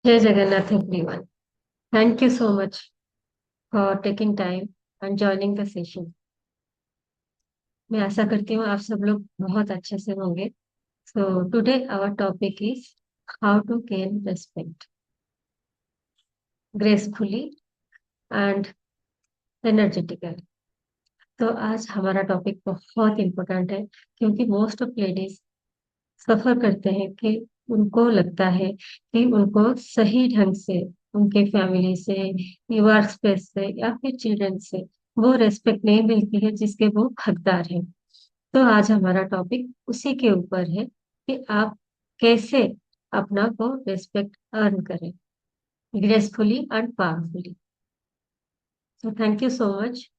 Jai Jagannath everyone. Thank you so much for taking time and joining the session. मैं आशा करती हूँ आप सब लोग बहुत अच्छे से होंगे. So today our topic is how to gain respect gracefully and energetically. तो आज हमारा टॉपिक बहुत इम्पोर्टेंट है क्योंकि मोस्ट ऑफ लेडीज सफर करते हैं कि उनको लगता है कि उनको सही ढंग से उनके फैमिली से वर्क स्पेस से या फिर चिल्ड्रन से वो रेस्पेक्ट नहीं मिलती है जिसके वो हकदार हैं. तो आज हमारा टॉपिक उसी के ऊपर है कि आप कैसे अपना को रेस्पेक्ट अर्न करें ग्रेसफुली एंड पावरफुली. तो थैंक यू सो मच.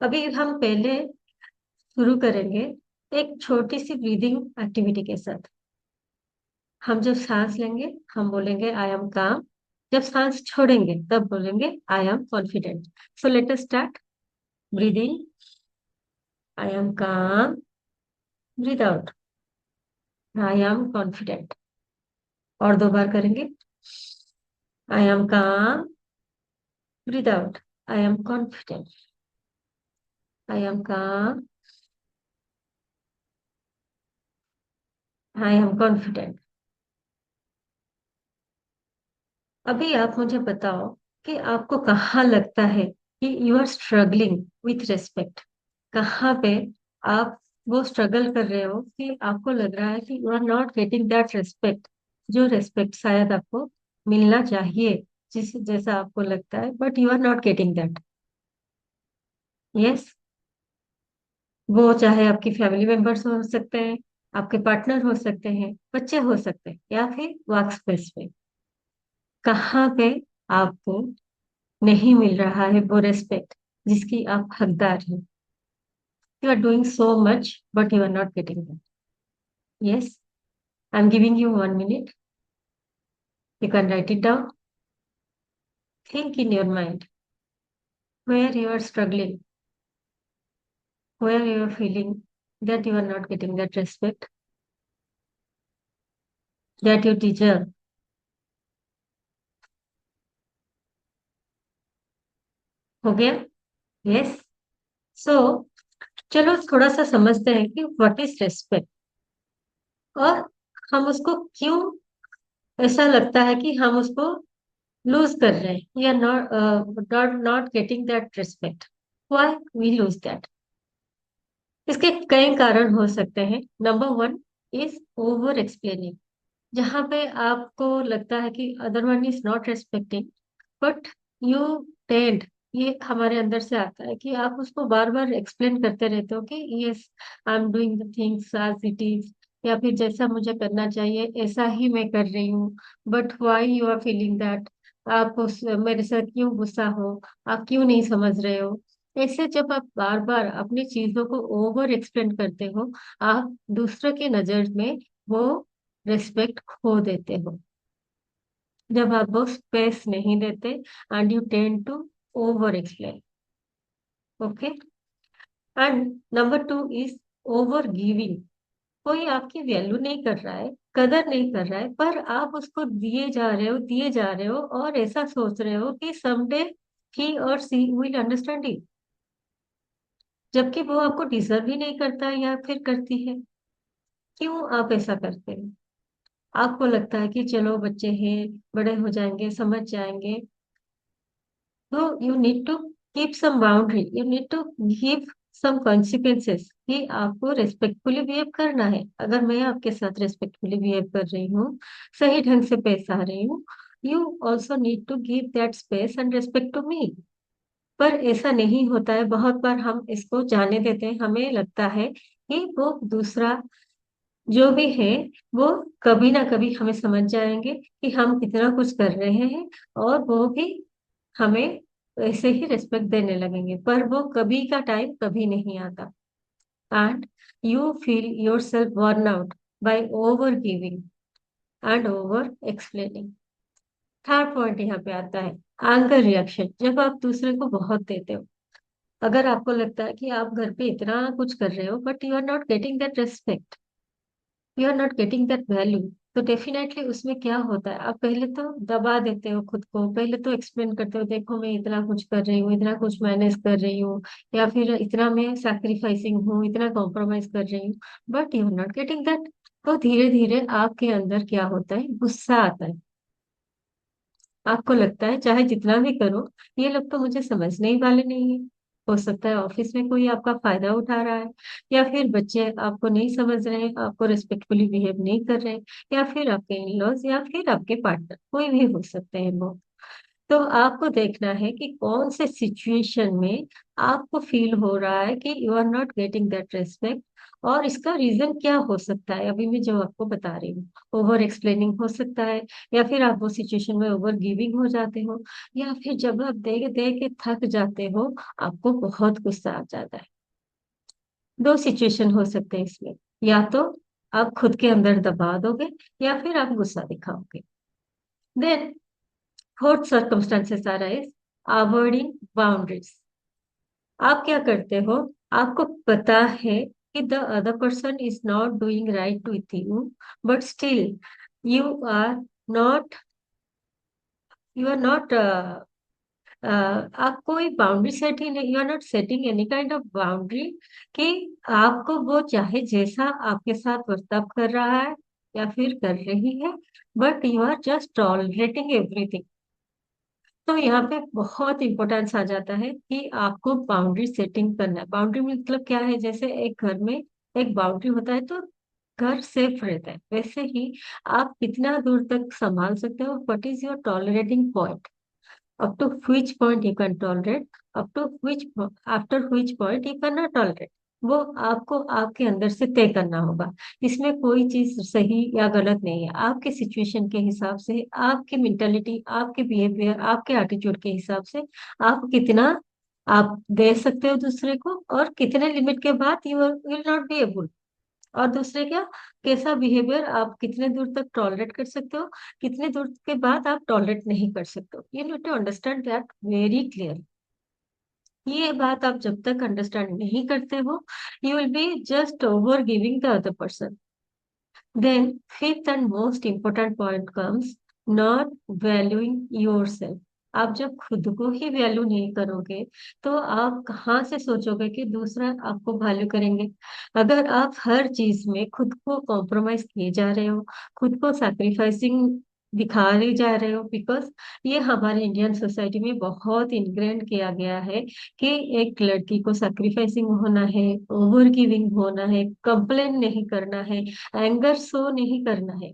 अभी हम पहले शुरू करेंगे एक छोटी सी ब्रीदिंग एक्टिविटी के साथ. हम जब सांस लेंगे हम बोलेंगे आई एम काम. जब सांस छोड़ेंगे तब बोलेंगे I am confident. So let us start. Breathing. I am calm. Breathe out. I am confident. और दो बार करेंगे. I am calm. Breathe out. I am confident. I am calm. I am confident. अभी आप मुझे बताओ कि आपको कहाँ लगता है कि you are struggling with respect. कहाँ पे आप वो स्ट्रगल कर रहे हो कि आपको लग रहा है कि you are not getting that respect जो रेस्पेक्ट शायद आपको मिलना चाहिए जिस जैसा आपको लगता है but you are not getting that. Yes. वो चाहे आपकी फैमिली मेंबर्स हो सकते हैं, आपके पार्टनर हो सकते हैं, बच्चे हो सकते हैं या फिर वर्क स्पेस पे. कहाँ पे आपको नहीं मिल रहा है वो रेस्पेक्ट जिसकी आप हकदार हैं. You are doing so much but you are not getting that. Yes. I am giving you 1 minute. You can write it down. Think in your mind where you are struggling, where you are feeling that you are not getting that respect that you deserve. हो गया? Yes. सो चलो थोड़ा सा समझते हैं कि what is respect और हम उसको क्यों ऐसा लगता है कि हम उसको लूज कर रहे हैं या not not getting that respect. Why we lose that. इसके कई कारण हो सकते हैं. Number one is over explaining. जहां पे आपको लगता है कि other one is not respecting but you tend. ये हमारे अंदर से आता है कि आप उसको बार बार एक्सप्लेन करते रहते हो कि yes I am doing the things as it is या फिर जैसा मुझे करना चाहिए ऐसा ही मैं कर रही हूँ. But why you are feeling that. आप मेरे साथ क्यों गुस्सा हो. आप क्यों नहीं समझ रहे हो. ऐसे जब आप बार बार अपनी चीजों को ओवर एक्सप्लेन करते हो आप दूसरे के नजर में वो रिस्पेक्ट खो देते हो जब आप वो स्पेस नहीं देते and you tend to over explain. Okay. And number two is over giving. कोई आपकी वैल्यू नहीं कर रहा है, कदर नहीं कर रहा है पर आप उसको दिए जा रहे हो और ऐसा सोच रहे हो कि समडे ही और सी विल अंडरस्टैंड इट. जबकि वो आपको डिजर्व ही नहीं करता या फिर करती है. क्यों आप ऐसा करते हैं. आपको लगता है कि चलो बच्चे हैं, बड़े हो जाएंगे, समझ जाएंगे. तो you need to keep some boundary. You need to give some consequences कि आपको रेस्पेक्टफुली बिहेव करना है. अगर मैं आपके साथ रेस्पेक्टफुली बिहेव कर रही हूँ, सही ढंग से पेश आ रही हूँ, you also need to give that space and respect to me. पर ऐसा नहीं होता है. बहुत बार हम इसको जाने देते हैं. हमें लगता है कि वो दूसरा जो भी है वो कभी ना कभी हमें समझ जाएंगे कि हम कितना कुछ कर रहे हैं और वो भी हमें ऐसे ही रिस्पेक्ट देने लगेंगे. पर वो कभी का टाइम कभी नहीं आता. And you feel your self burn out by over giving and over explaining. Third point यहाँ पे आता है एंगर रिएक्शन. जब आप दूसरे को बहुत देते हो, अगर आपको लगता है कि आप घर पे इतना कुछ कर रहे हो but you are not getting that respect, you are not getting that value, तो डेफिनेटली उसमें क्या होता है, आप पहले तो दबा देते हो खुद को, पहले तो एक्सप्लेन करते हो, देखो मैं इतना कुछ कर रही हूँ, इतना कुछ मैनेज कर रही हूँ, या फिर इतना मैं सैक्रिफाइसिंग हूँ, इतना कॉम्प्रोमाइज कर रही हूँ, but you are not getting that. तो धीरे धीरे आपके अंदर क्या होता है, गुस्सा आता है। आपको लगता है चाहे जितना भी करो, ये लोग तो मुझे समझने ही वाले नहीं है। हो सकता है ऑफिस में कोई आपका फायदा उठा रहा है, या फिर बच्चे आपको नहीं समझ रहे हैं, आपको रिस्पेक्टफुली बिहेव नहीं कर रहे हैं, या फिर आपके इन लॉज, या फिर आपके पार्टनर, कोई भी हो सकते हैं वो। तो आपको देखना है कि कौन से सिचुएशन में आपको फील हो रहा है कि you are not getting that respect, और इसका रीजन क्या हो सकता है। अभी मैं जो आपको बता रही हूँ, ओवर एक्सप्लेनिंग हो सकता है, या फिर आप वो सिचुएशन में ओवर गिविंग हो जाते हो, या फिर जब आप दे दे के थक जाते हो, आपको बहुत गुस्सा आ जाता है। दो सिचुएशन हो सकते हैं इसमें, या तो आप खुद के अंदर दबा दोगे, या फिर आप गुस्सा दिखाओगे। देन फोर्थ सर्कमस्टांसेस आ रहा है अवॉइडिंग बाउंड्रीज। आप क्या करते हो, आपको पता है कि the other person is not doing right with you, but still you are not you are not आप कोई बाउंड्री सेट ही नहीं, you are not setting any kind of boundary, कि आपको वो चाहे जैसा आपके साथ बर्ताव कर रहा है या फिर कर रही है, but you are just tolerating everything. तो यहाँ पे बहुत इंपॉर्टेंस आ जाता है कि आपको बाउंड्री सेटिंग करना है। बाउंड्री मतलब क्या है, जैसे एक घर में एक बाउंड्री होता है तो घर सेफ रहता है, वैसे ही आप कितना दूर तक संभाल सकते हो, what is your tolerating point, up to which point you can tolerate, up to which after which point you cannot tolerate, वो आपको आपके अंदर से तय करना होगा। इसमें कोई चीज सही या गलत नहीं है, आपके सिचुएशन के हिसाब से, आपकी मेंटालिटी, आपके बिहेवियर, आपके एटीट्यूड के हिसाब से आप कितना आप दे सकते हो दूसरे को, और कितने लिमिट के बाद you will not be able, और दूसरे क्या, कैसा बिहेवियर आप कितने दूर तक टॉलरेट कर सकते हो, कितने दूर के बाद आप टॉलरेट नहीं कर सकते हो। You need to understand that very clear. ये बात आप जब तक अंडरस्टैंड नहीं करते हो, you will be just over giving the other person. Then fifth and most important point comes not valuing yourself. आप जब खुद को ही वैल्यू नहीं करोगे, तो आप कहाँ से सोचोगे कि दूसरा आपको वैल्यू करेंगे। अगर आप हर चीज में खुद को कॉम्प्रोमाइज किए जा रहे हो, खुद को सैक्रिफाइसिंग दिखाए जा रहे हो, बिकॉज ये हमारे इंडियन सोसाइटी में बहुत इनग्रेंड किया गया है कि एक लड़की को सैक्रिफाइसिंग होना है, ओवर गिविंग होना है, कंप्लेन नहीं करना है, एंगर शो नहीं करना है।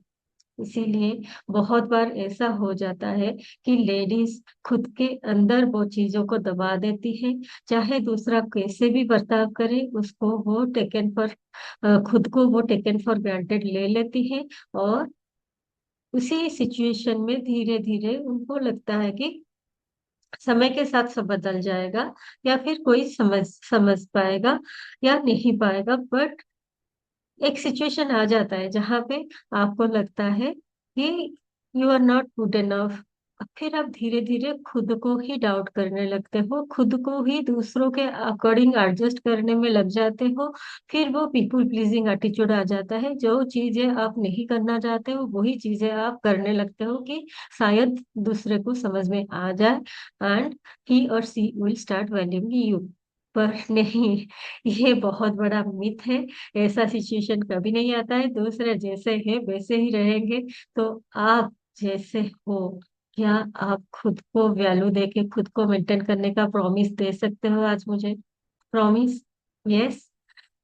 इसीलिए बहुत बार ऐसा हो जाता है कि लेडीज खुद के अंदर वो चीजों को दबा देती है, चाहे दूसरा कैसे भी बर्ताव करे, उसको वो टेकन फॉर खुद को वो टेकन फॉर ग्रांटेड ले लेती है, और उसी सिचुएशन में धीरे धीरे उनको लगता है कि समय के साथ सब बदल जाएगा, या फिर कोई समझ समझ पाएगा या नहीं पाएगा। बट एक सिचुएशन आ जाता है जहां पे आपको लगता है कि you are not good enough, फिर आप धीरे धीरे खुद को ही डाउट करने लगते हो, खुद को ही दूसरों के अकॉर्डिंग एडजस्ट करने में लग जाते हो। फिर वो पीपुल प्लीजिंग एटीट्यूड आ जाता है, जो चीजें आप नहीं करना चाहते हो वही चीजें आप करने लगते हो, कि शायद दूसरे को समझ में आ जाए, एंड ही और सी विल स्टार्ट वैल्यूइंग यू। पर नहीं, ये बहुत बड़ा मिथ है। ऐसा सिचुएशन कभी नहीं आता है, दूसरे जैसे हैं वैसे ही रहेंगे। तो आप जैसे हो, क्या आप खुद को वैल्यू देके खुद को मेंटेन करने का प्रॉमिस दे सकते हो आज मुझे? प्रॉमिस? यस।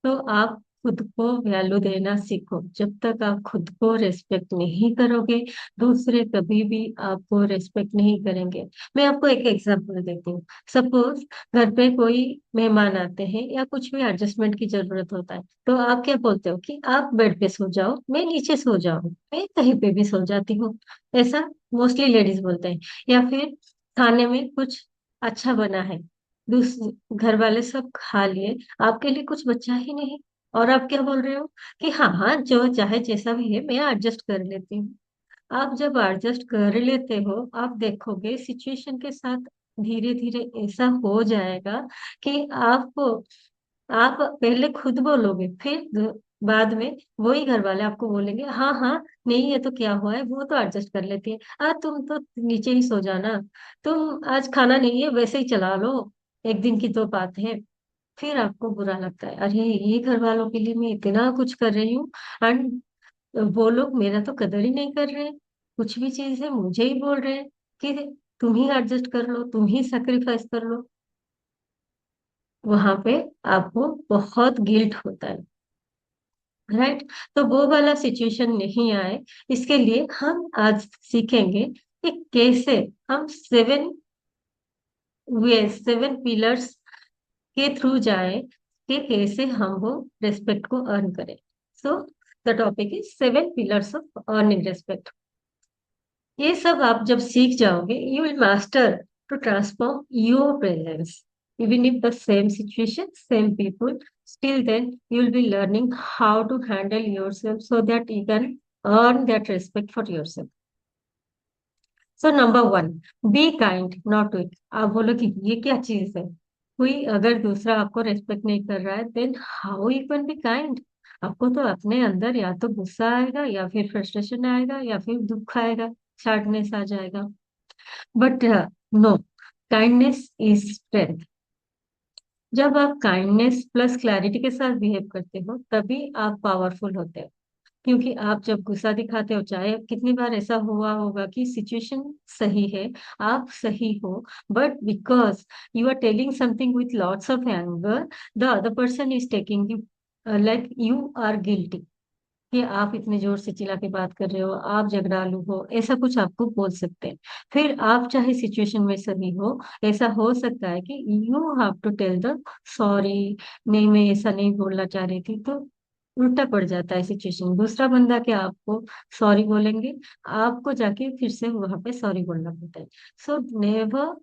तो आप खुद को वैल्यू देना सीखो। जब तक आप खुद को रेस्पेक्ट नहीं करोगे, दूसरे कभी भी आपको रेस्पेक्ट नहीं करेंगे। मैं आपको एक एग्जांपल देती हूँ। सपोज घर पे कोई मेहमान आते हैं, या कुछ भी एडजस्टमेंट की जरूरत होता है, तो आप क्या बोलते हो कि आप बेड पे सो जाओ, मैं नीचे सो जाऊं, मैं कहीं पे भी सो जाती हूँ। ऐसा मोस्टली लेडीज बोलते हैं। या फिर खाने में कुछ अच्छा बना है, दूसरे घर वाले सब खा लिए, आपके लिए कुछ बचा ही नहीं, और आप क्या बोल रहे हो कि हाँ हाँ जो चाहे जैसा भी है मैं एडजस्ट कर लेती हूँ। आप जब एडजस्ट कर लेते हो, आप देखोगे सिचुएशन के साथ धीरे धीरे ऐसा हो जाएगा कि आपको, आप पहले खुद बोलोगे, फिर बाद में वही घर वाले आपको बोलेंगे, हाँ हाँ, नहीं है तो क्या हुआ है, वो तो एडजस्ट कर लेती है, तुम तो नीचे ही सो जाना, तुम आज खाना नहीं है वैसे ही चला लो, एक दिन की तो बात है। फिर आपको बुरा लगता है, अरे ये घर वालों के लिए मैं इतना कुछ कर रही हूँ, एंड वो लोग मेरा तो कदर ही नहीं कर रहे, कुछ भी चीज है मुझे ही बोल रहे हैं कि तुम ही एडजस्ट कर लो, तुम ही सेक्रीफाइस कर लो। वहां पे आपको बहुत गिल्ट होता है, राइट? तो वो वाला सिचुएशन नहीं आए, इसके लिए हम आज सीखेंगे कि कैसे हम सेवन पिलर्स के थ्रू जाए, कि कैसे हम वो रेस्पेक्ट को अर्न करें। So the topic is seven pillars of earning respect. ये सब आप जब सीख जाओगे, you will master to transform your presence even if the same situation, same people, still then you will be learning how to handle yourself so that you can earn that respect for yourself. So number one, be kind not weak. आप बोलो कि ये क्या चीज है, कोई अगर दूसरा आपको रेस्पेक्ट नहीं कर रहा है, then how you can be kind? आपको तो अपने अंदर या तो गुस्सा आएगा, या फिर फ्रस्ट्रेशन आएगा, या फिर दुख आएगा, सैडनेस आ जाएगा। But no, kindness is strength. जब आप काइंडनेस प्लस क्लैरिटी के साथ बिहेव करते हो, तभी आप पावरफुल होते हो। क्योंकि आप जब गुस्सा दिखाते हो, चाहे कितनी बार ऐसा हुआ होगा कि सिचुएशन सही है, आप सही हो, but because you are telling something with lots of anger, the other person is taking you like you are guilty, कि आप इतने जोर से चिल्ला के बात कर रहे हो, आप झगड़ालू हो, ऐसा कुछ आपको बोल सकते हैं। फिर आप चाहे सिचुएशन में सही हो, ऐसा हो सकता है कि you have to tell the sorry, नहीं मैं ऐसा नहीं बोलना चाह रही थी, तो उल्टा पड़ जाता है सिचुएशन। दूसरा बंदा क्या आपको सॉरी बोलेंगे, आपको जाके फिर से वहां पे सॉरी बोलना पड़ता है। So never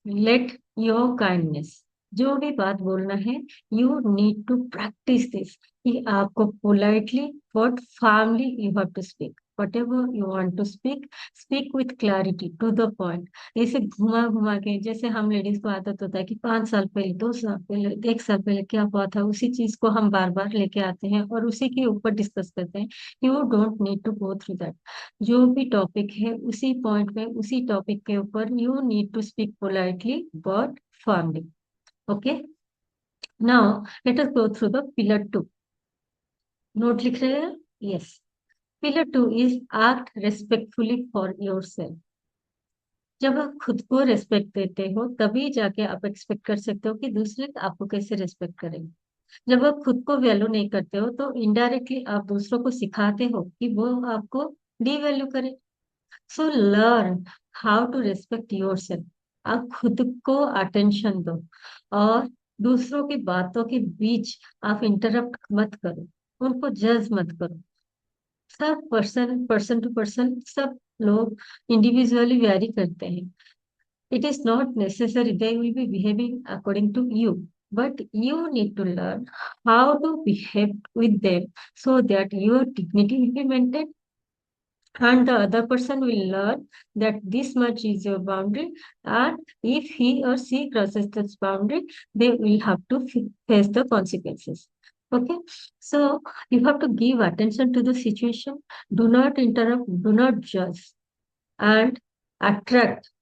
let your kindness, जो भी बात बोलना है, you need to practice this, कि आपको politely but formally you have to speak whatever you want to speak, speak with clarity to the point. ऐसे घुमा घुमा के, जैसे हम लेडीज को आदत होता है कि 5 साल पहले, 2 साल पहले, 1 साल पहले क्या हुआ था, उसी चीज को हम बार बार लेके आते हैं और उसी के ऊपर डिस्कस करते हैं। You don't need to go through that. जो भी टॉपिक है उसी पॉइंट में, उसी टॉपिक के ऊपर you need to speak politely but firmly. Okay, now let us go through the pillar two. Note लिख रहे हैं? Yes. Pillar two is act respectfully for yourself. जब आप खुद को रेस्पेक्ट देते हो, तभी जाके आप एक्सपेक्ट कर सकते हो कि दूसरे आपको कैसे रेस्पेक्ट करेंगे। जब आप खुद को वैल्यू नहीं करते हो, तो इनडायरेक्टली आप दूसरों को सिखाते हो कि वो आपको डी वैल्यू करें। So learn how to respect yourself. आप खुद को अटेंशन दो, और दूसरों की बातों के बीच आप इंटरप्ट मत करो, उनको जज मत करो। सब पर्सन पर्सन टू पर्सन, सब लोग इंडिविजुअली वेरी करते हैं। It is not necessary they will be behaving according to you, but you need to learn how to behave with them so that your dignity will be maintained, and the other person will learn that this much is your boundary, and if he or she crosses this boundary, they will have to face the consequences. Okay, so you have to give attention to the situation, do not interrupt, do not judge, and attract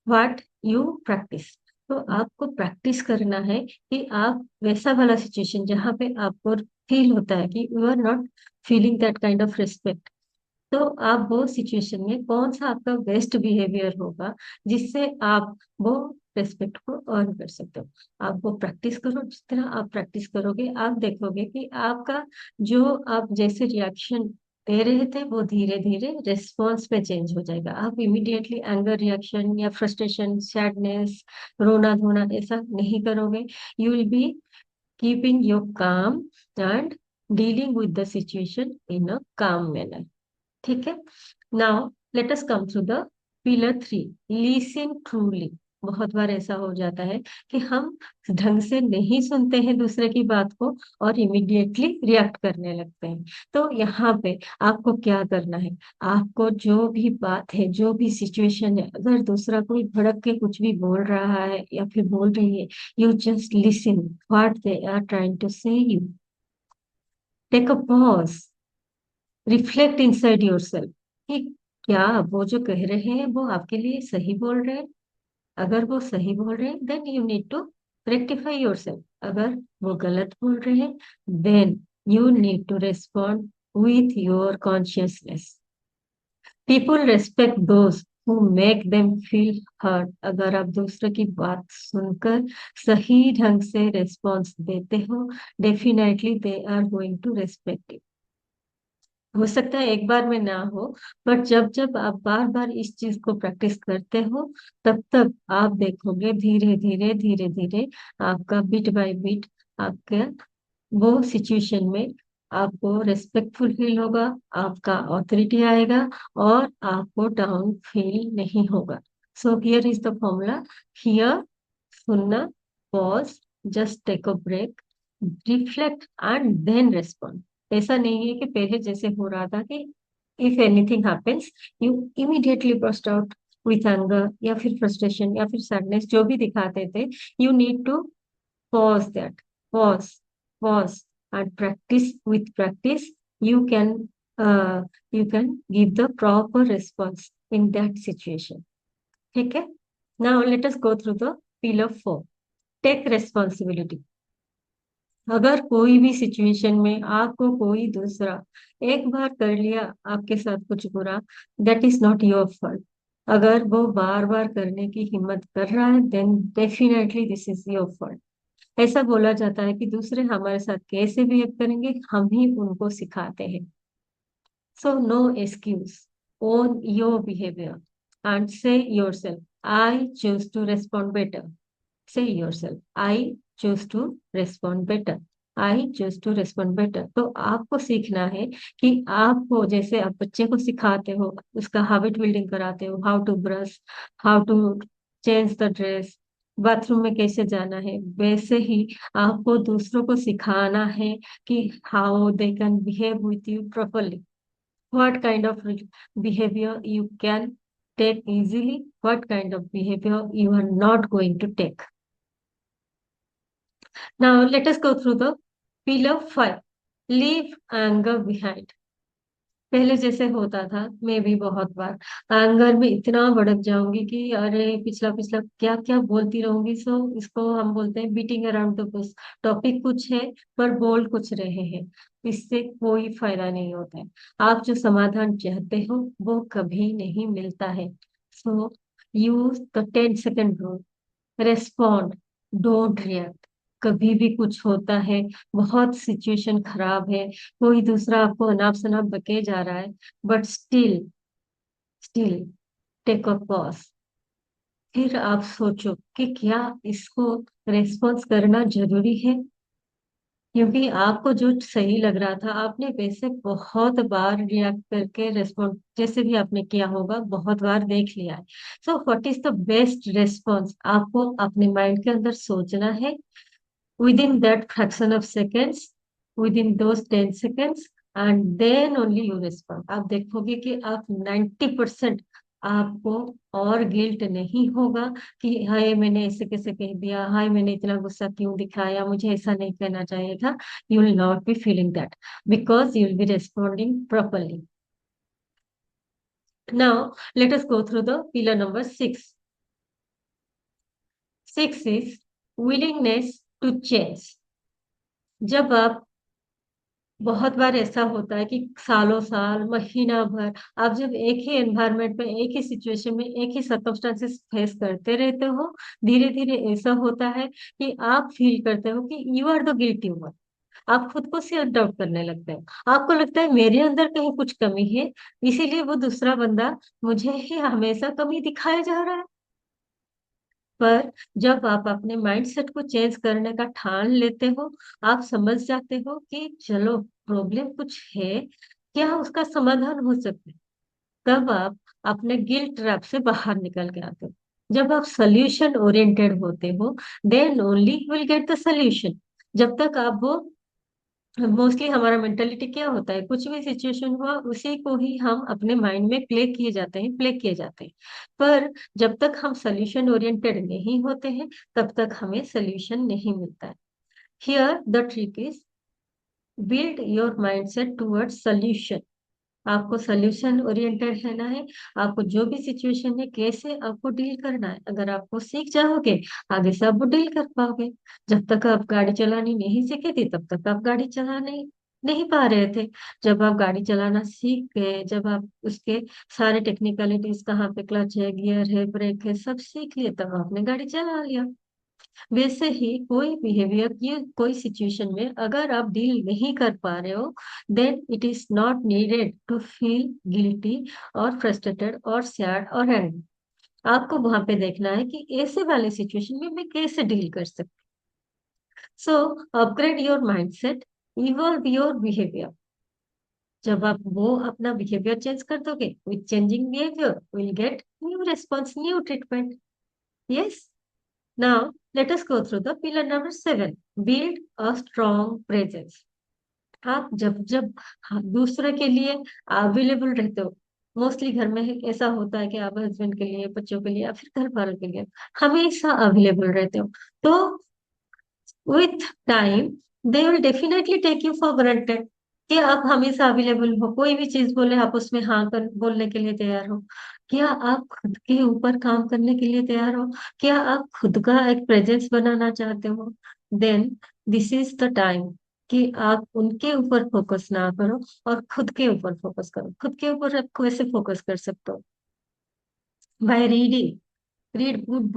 what you practice. तो आपको practice करना है कि आप वैसा वाला situation जहाँ पे आपको फील होता है कि you are not feeling that kind of respect, तो आप वो सिचुएशन में कौन सा आपका बेस्ट बिहेवियर होगा, जिससे आप वो रेस्पेक्ट को अर्न कर सकते हो। आप वो प्रैक्टिस करो, जिस तरह आप प्रैक्टिस करोगे, आप देखोगे कि आपका जो आप जैसे रिएक्शन दे रहे थे, वो धीरे धीरे रेस्पॉन्स पे चेंज हो जाएगा। आप इमिडिएटली एंगर रिएक्शन या फ्रस्ट्रेशन, सैडनेस, रोना धोना ऐसा नहीं करोगे। You will be keeping your calm and dealing with the situation in a calm manner. ठीक है, now let us come to the pillar three, listen truly. बहुत बार ऐसा हो जाता है कि हम ढंग से नहीं सुनते हैं दूसरे की बात को, और इमिडिएटली रिएक्ट करने लगते हैं। तो यहाँ पे आपको क्या करना है, आपको जो भी बात है, जो भी सिचुएशन है, अगर दूसरा कोई भड़क के कुछ भी बोल रहा है या फिर बोल रही है, you just listen what they are trying to say you. Take a pause, reflect inside yourself कि क्या वो जो कह रहे हैं वो आपके लिए सही बोल रहे हैं। अगर वो सही बोल रहे हैं then you need to rectify yourself. अगर वो गलत बोल रहे हैं then you need to respond with your consciousness. People respect those who make them feel hurt. अगर आप दूसरों की बात सुनकर सही ढंग से रेस्पॉन्स देते हो definitely they are going to respect it. हो सकता है एक बार में ना हो, बट जब जब आप बार बार इस चीज को प्रैक्टिस करते हो तब तक आप देखोगे धीरे धीरे धीरे धीरे आपका बिट बाय बिट आपके वो सिचुएशन में आपको रेस्पेक्टफुल फील होगा, आपका ऑथोरिटी आएगा और आपको डाउन फील नहीं होगा। So here is the formula. Here सुनना, pause, just take a break, reflect and then respond. ऐसा नहीं है कि पहले जैसे हो रहा था कि if anything happens you immediately burst out with anger या फिर फ्रस्ट्रेशन या फिर सैडनेस जो भी दिखाते थे। You need to pause that, pause, pause, and practice. With practice you can uh, you can give the proper response in that situation. ठीक है। Now let us go through the pillar 4, take responsibility। अगर कोई भी situation में आपको कोई दूसरा एक बार कर लिया आपके साथ कुछ बुरा, that is not your fault. अगर वो बार बार करने की हिम्मत कर रहा है then definitely this is your fault. ऐसा बोला जाता है कि दूसरे हमारे साथ कैसे बिहेव करेंगे हम ही उनको सिखाते हैं। So no excuse, own your behaviour and say yourself I choose to respond better. Say yourself I choose to respond better. I choose to respond better. तो आपको सीखना है कि आपको जैसे आप बच्चे को सिखाते हो उसका हैबिट बिल्डिंग कराते हो, how to brush, how to change the dress, bathroom में कैसे जाना है, वैसे ही आपको दूसरों को सिखाना है कि how they can behave with you properly. What kind of behaviour you can take easily, what kind of behavior you are not going to take. Now let us go through the pillar 5, leave anger behind। पहले जैसे होता था मैं भी बहुत बार anger में इतना भड़क जाऊंगी कि अरे पिछला पिछला क्या क्या बोलती रहूंगी। सो इसको हम बोलते हैं beating around the Bush. Topic कुछ है पर बोल कुछ रहे हैं, इससे कोई फायदा नहीं होता है। आप जो समाधान चाहते हो वो कभी नहीं मिलता है। So use the 10 second rule, respond, don't react. कभी भी कुछ होता है, बहुत सिचुएशन खराब है, कोई दूसरा आपको अनाप शनाप बके जा रहा है, but still still take a pause. फिर आप सोचो कि क्या इसको रेस्पॉन्स करना जरूरी है। क्योंकि आपको जो सही लग रहा था आपने वैसे बहुत बार रिएक्ट करके रेस्पॉन्ड जैसे भी आपने किया होगा बहुत बार देख लिया है। So what is the best response आपको अपने माइंड के अंदर सोचना है within that fraction of seconds, within those 10 seconds, and then only you respond। आप देखोगे कि आप 90% आपको और गिल्ट नहीं होगा कि हाय मैंने ऐसे कैसे कह दिया, हाय मैंने इतना गुस्सा क्यों दिखाया, मुझे ऐसा नहीं कहना चाहिए था। You will not be feeling that because you will B responding properly. Now let us go through the pillar number 6। 6 is willingness to change। जब आप बहुत बार ऐसा होता है कि सालों साल महीना भर आप जब एक ही एनवायरनमेंट में एक ही सिचुएशन में एक ही सर्कमस्टांसेस फेस करते रहते हो धीरे धीरे ऐसा होता है कि आप फील करते हो कि you are the guilty one. आप खुद को सेल्फ डाउट करने लगते हैं। आपको लगता है मेरे अंदर कहीं कुछ कमी है इसीलिए वो दूसरा बंदा मुझे ही हमेशा कमी दिखाया जा रहा है। पर जब आप अपने माइंडसेट को चेंज करने का ठान लेते हो आप समझ जाते हो कि चलो प्रॉब्लम कुछ है, क्या उसका समाधान हो सकता है। तब आप अपने गिल्ट ट्रैप से बाहर निकल के आते हो। जब आप सोल्यूशन ओरिएंटेड होते हो then only you will get the solution. जब तक आप वो मोस्टली हमारा मेंटेलिटी क्या होता है कुछ भी सिचुएशन हुआ उसी को ही हम अपने माइंड में प्ले किए जाते हैं। पर जब तक हम सोल्यूशन ओरिएंटेड नहीं होते हैं तब तक हमें सोल्यूशन नहीं मिलता है। Here the trick is build your mindset towards solution. आपको सोल्यूशन ओरिएंटेड रहना है। आपको जो भी सिचुएशन है कैसे आपको डील करना है, अगर आपको सीख जाओगे आगे से आप डील कर पाओगे। जब तक आप गाड़ी चलानी नहीं सीखे थे तब तक आप गाड़ी चलाने नहीं पा रहे थे। जब आप गाड़ी चलाना सीख गए, जब आप उसके सारे टेक्निकलिटीज, कहाँ पे क्लच है, गियर है, ब्रेक है, सब सीख लिए, तब आपने गाड़ी चला लिया। वैसे ही कोई बिहेवियर की कोई सिचुएशन में अगर आप डील नहीं कर पा रहे हो, then it is not needed to feel guilty और फ्रस्ट्रेटेड और सैड और एंग्री। आपको वहां पे देखना है कि ऐसे वाले सिचुएशन में मैं कैसे डील कर सकती। So upgrade your mindset, evolve your behaviour. जब आप वो अपना बिहेवियर चेंज कर दोगे, with changing behaviour will get new response, new treatment. Yes. Now, let us go through the pillar number 7. Build a strong presence. आप जब जब दूसरे के लिए अवेलेबल रहते हो, मोस्टली घर में ऐसा होता है कि आप हस्बैंड के लिए, बच्चों के लिए या फिर घर वालों के लिए हमेशा अवेलेबल रहते हो, तो with time they will definitely take you for granted कि आप हमेशा अवेलेबल हो। कोई भी चीज बोले आप उसमें हाँ कर बोलने के लिए तैयार हो। क्या आप खुद के ऊपर काम करने के लिए तैयार हो? क्या आप खुद का एक प्रेजेंस बनाना चाहते हो? Then this is the time कि आप उनके ऊपर फोकस ना करो और खुद के ऊपर फोकस करो। खुद के ऊपर आप कैसे फोकस कर सकते हो? By reading. Read good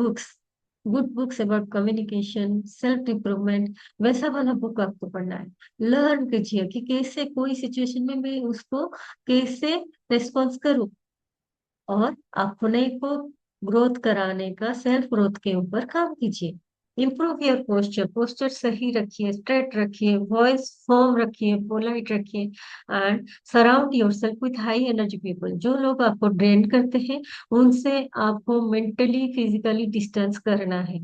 books about communication, self improvement. वैसा वाला बुक आपको पढ़ना है। लर्न कीजिए कि कैसे कोई सिचुएशन में मैं उसको कैसे रिस्पॉन्स करूं, और अपने को ग्रोथ कराने का, सेल्फ ग्रोथ के ऊपर काम कीजिए। Improve your posture. पोस्चर सही रखिए, स्ट्रेट रखिए, वॉइस फॉर्म रखिए, पोलाइट रखिए। And surround yourself with high energy people. जो लोग आपको ड्रेन करते हैं उनसे आपको मेंटली फिजिकली डिस्टेंस करना है।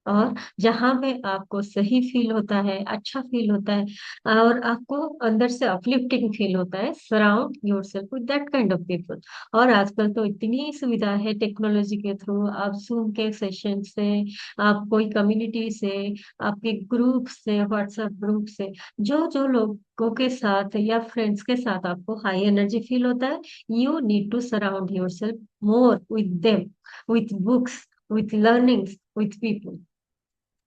और जहां पे आपको सही फील होता है, अच्छा फील होता है, और आपको अंदर से अपलिफ्टिंग फील होता है, surround yourself with that kind of people. और आजकल तो इतनी सुविधा है टेक्नोलॉजी के थ्रू, आप जूम के सेशन से, आप कोई कम्युनिटी से, आपके ग्रुप से, व्हाट्सएप ग्रुप से, जो जो लोगों के साथ या फ्रेंड्स के साथ आपको हाई एनर्जी फील होता है, you need to surround yourself more with them, with books, with learnings, with people.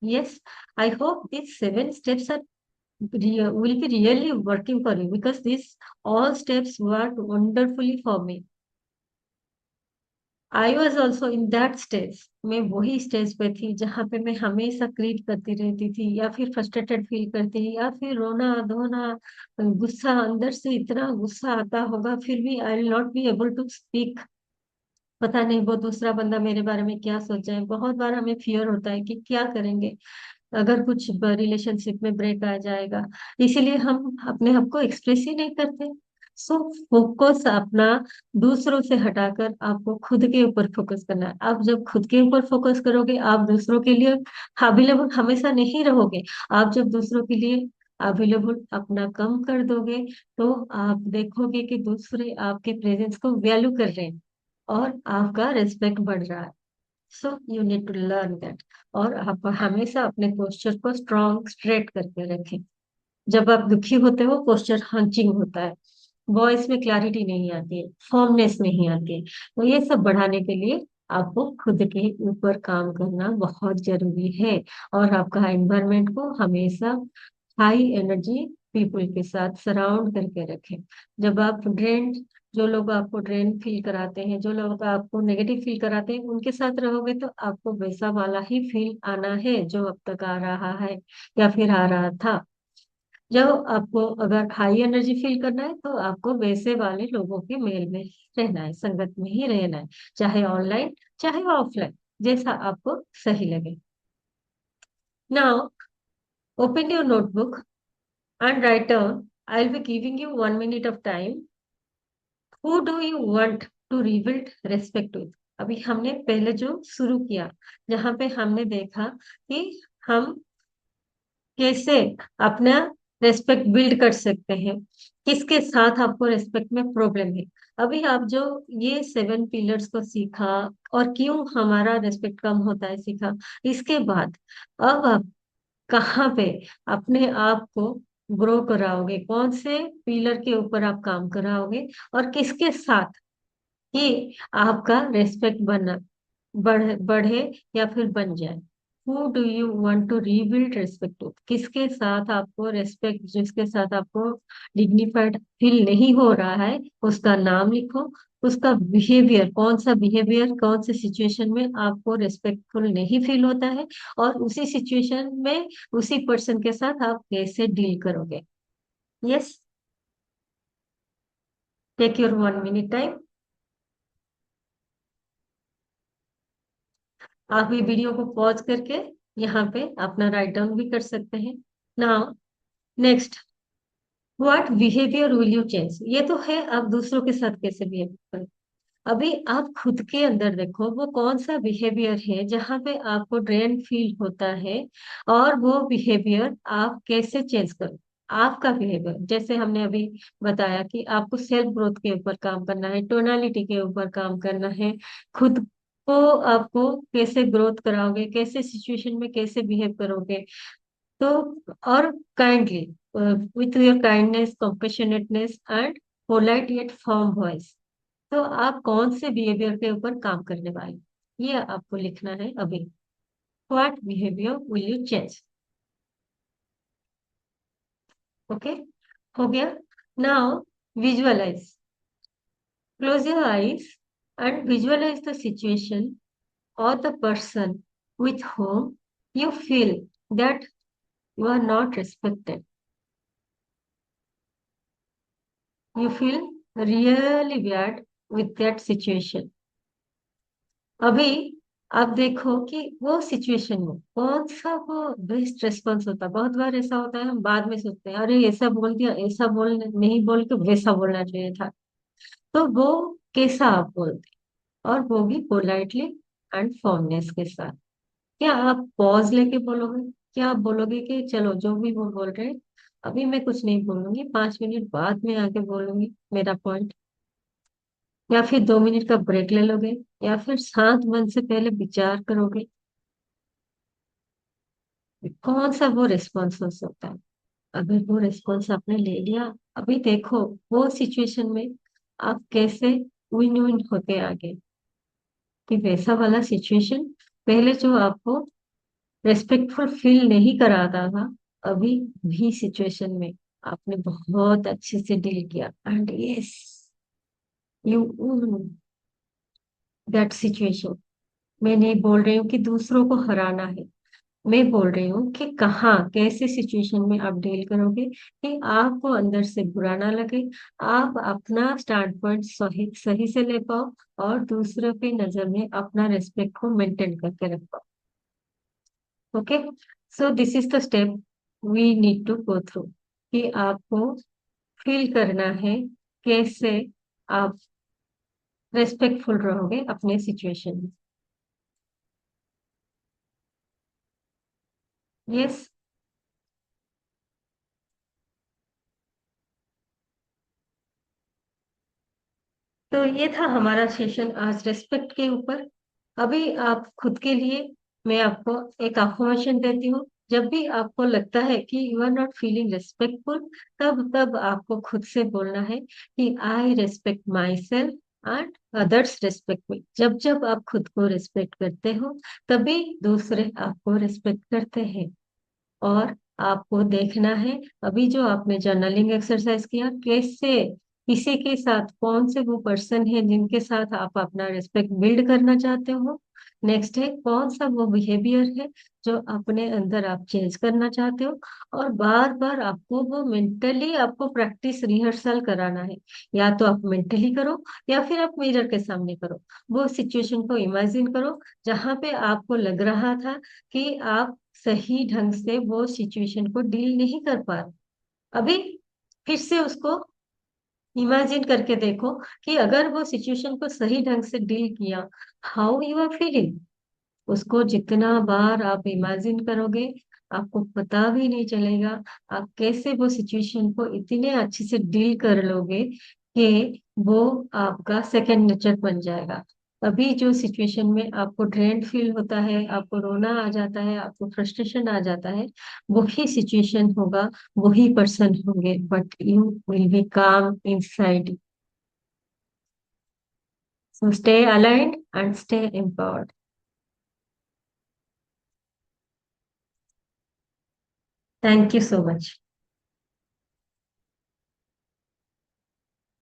Yes, I hope these 7 steps are will be really working for you, because these all steps worked wonderfully for me. I was also in that stage. मैं वही stage पे थी जहाँ पे मैं हमेशा create करती रहती थी, या फिर फ्रस्ट्रेटेड फील करती, या फिर रोना धोना, गुस्सा, अंदर से इतना गुस्सा आता होगा फिर भी I will not be able to speak. पता नहीं वो दूसरा बंदा मेरे बारे में क्या सोचे। बहुत बार हमें फियर होता है कि क्या करेंगे अगर कुछ रिलेशनशिप में ब्रेक आ जाएगा, इसीलिए हम अपने आप को एक्सप्रेस ही नहीं करते। सो फोकस अपना दूसरों से हटाकर आपको खुद के ऊपर फोकस करना है। आप जब खुद के ऊपर फोकस करोगे, आप दूसरों के लिए अवेलेबल हमेशा नहीं रहोगे। आप जब दूसरों के लिए अवेलेबल अपना कम कर दोगे, तो आप देखोगे कि दूसरे आपके प्रेजेंस को वैल्यू कर रहे हैं और आपका रिस्पेक्ट बढ़ रहा है। So you need to learn that. और आप हमेशा अपने पोस्चर को स्ट्रॉन्ग स्ट्रेट करके रखें। जब आप दुखी होते हो पोस्चर हंचिंग होता है, वॉइस में क्लैरिटी नहीं आती है, फॉर्मनेस नहीं आती है। तो ये सब बढ़ाने के लिए आपको खुद के ऊपर काम करना बहुत जरूरी है। और आपका एनवायरनमेंट को हमेशा हाई एनर्जी पीपल के साथ सराउंड करके रखें। जब आप ड्रेन, जो लोग आपको ड्रेन फील कराते हैं, जो लोग आपको नेगेटिव फील कराते हैं, उनके साथ रहोगे तो आपको वैसा वाला ही फील आना है जो अब तक आ रहा है या फिर आ रहा था। जब आपको अगर हाई एनर्जी फील करना है तो आपको वैसे वाले लोगों के मेल में ही रहना है, संगत में ही रहना है, चाहे ऑनलाइन चाहे ऑफलाइन, जैसा आपको सही लगे। Now open your notebook and write down. I'll be giving you 1 minute of time. Who do you want to rebuild respect with? अभी हमने पहले जो शुरू किया, जहां पे हमने देखा कि हम कैसे अपना रेस्पेक्ट बिल्ड कर सकते हैं, किसके साथ आपको रेस्पेक्ट में प्रॉब्लम है। अभी आप जो ये 7 पिलर्स को सीखा और क्यों हमारा रेस्पेक्ट कम होता है सीखा, इसके बाद अब आप कहाँ पे अपने आप को ग्रो कराओगे, कौन से पिलर के ऊपर आप काम कराओगे, और किसके साथ कि आपका रेस्पेक्ट बना बढ़े या फिर बन जाए। Who do you want to rebuild respect to, किसके साथ आपको रेस्पेक्ट, जिसके साथ आपको डिग्निफाइड फील नहीं हो रहा है, उसका नाम लिखो। उसका बिहेवियर, कौन सा बिहेवियर, कौन से सिचुएशन में आपको रेस्पेक्टफुल नहीं फील होता है, और उसी सिचुएशन में उसी पर्सन के साथ आप कैसे डील करोगे। Yes, take your 1 minute time. आप ये वीडियो को पॉज करके यहाँ पे अपना राइट डाउन भी कर सकते हैं। Now next, what behaviour will you change, ये तो है आप दूसरों के साथ कैसे बिहेव करें। अभी आप खुद के अंदर देखो वो कौन सा बिहेवियर है जहाँ पे आपको ड्रेन फील होता है, और वो बिहेवियर आप कैसे चेंज करो। आपका बिहेवियर, जैसे हमने अभी बताया कि आपको सेल्फ ग्रोथ के ऊपर काम करना है, टोनालिटी के ऊपर काम करना है, खुद को आपको कैसे ग्रोथ कराओगे, कैसे सिचुएशन में कैसे बिहेव करोगे। तो और kindly, with your kindness, compassionateness and polite yet firm voice, तो आप कौन से बिहेवियर के ऊपर काम करने वाले हैं, ये आपको लिखना है अभी। What behaviour will you change. Okay, हो गया। Now visualise, close your eyes and visualise the situation or the person with whom you feel that you are not respected. You feel really bad with that situation. अभी आप देखो कि वो situation में कौन सा वो बेस्ट रेस्पॉन्स होता है। बहुत बार ऐसा होता है, हम बाद में सोचते हैं अरे ऐसा बोल दिया, ऐसा बोल नहीं बोल के वैसा बोलना चाहिए था। तो वो कैसा आप बोलते हैं, और वो भी पोलाइटली एंड फॉर्मनेस के साथ। क्या आप पॉज लेके बोलोगे, क्या आप बोलोगे कि चलो जो भी वो बोल रहे हैं अभी मैं कुछ नहीं बोलूंगी, 5 मिनट बाद में आके बोलूंगी मेरा पॉइंट, या फिर 2 मिनट का ब्रेक ले लोगे, या फिर शांत मन से पहले विचार करोगे। कौन सा वो रिस्पॉन्स हो सकता है। अगर वो रिस्पॉन्स आपने ले लिया, अभी देखो वो सिचुएशन में आप कैसे विन विन होते आगे, कि वैसा वाला सिचुएशन पहले जो आपको रेस्पेक्टफुल फील नहीं कराता था, अभी भी सिचुएशन में आपने बहुत अच्छे से डील किया, and yes you that situation. मैं नहीं बोल रही हूँ कि दूसरों को हराना है, मैं बोल रही हूँ कि कहाँ कैसे सिचुएशन में आप डील करोगे कि आपको अंदर से बुरा ना लगे, आप अपना स्टैंड पॉइंट सही सही से ले पाओ, और दूसरों की नजर में अपना रेस्पेक्ट को मेंटेन करके रख पाओ। Okay, so this is the step we need to go through, कि आपको फील करना है कैसे आप रेस्पेक्टफुल रहोगे अपने सिचुएशन में। यस, तो ये था हमारा सेशन आज रेस्पेक्ट के ऊपर। अभी आप खुद के लिए, मैं आपको एक अफर्मेशन देती हूँ। जब भी आपको लगता है कि you are not feeling respectful, तब तब आपको खुद से बोलना है कि I respect myself and others respect me. जब जब आप खुद को रेस्पेक्ट करते हो, तभी दूसरे आपको रेस्पेक्ट करते हैं। और आपको देखना है अभी जो आपने जर्नलिंग एक्सरसाइज किया, कैसे किसी के साथ, कौन से वो पर्सन है जिनके साथ आप अपना रिस्पेक्ट बिल्ड करना चाहते हो। नेक्स्ट है कौन सा वो बिहेवियर है जो अपने अंदर आप चेंज करना चाहते हो। और बार बार आपको वो मेंटली आपको प्रैक्टिस रिहर्सल कराना है। या तो आप मेंटली करो, या फिर आप मिरर के सामने करो। वो सिचुएशन को इमेजिन करो जहां पे आपको लग रहा था कि आप सही ढंग से वो सिचुएशन को डील नहीं कर पा रहे। अभी फिर से उसको इमेजिन करके देखो कि अगर वो सिचुएशन को सही ढंग से डील किया, हाउ यू आर फीलिंग। उसको जितना बार आप इमेजिन करोगे, आपको पता भी नहीं चलेगा आप कैसे वो सिचुएशन को इतने अच्छे से डील कर लोगे कि वो आपका सेकंड नेचर बन जाएगा। अभी जो सिचुएशन में आपको ड्रेन फील होता है, आपको रोना आ जाता है, आपको फ्रस्ट्रेशन आ जाता है, वही सिचुएशन होगा, वही पर्सन होंगे, बट यू विल बी काम inside. So stay aligned and stay empowered. Thank you so much.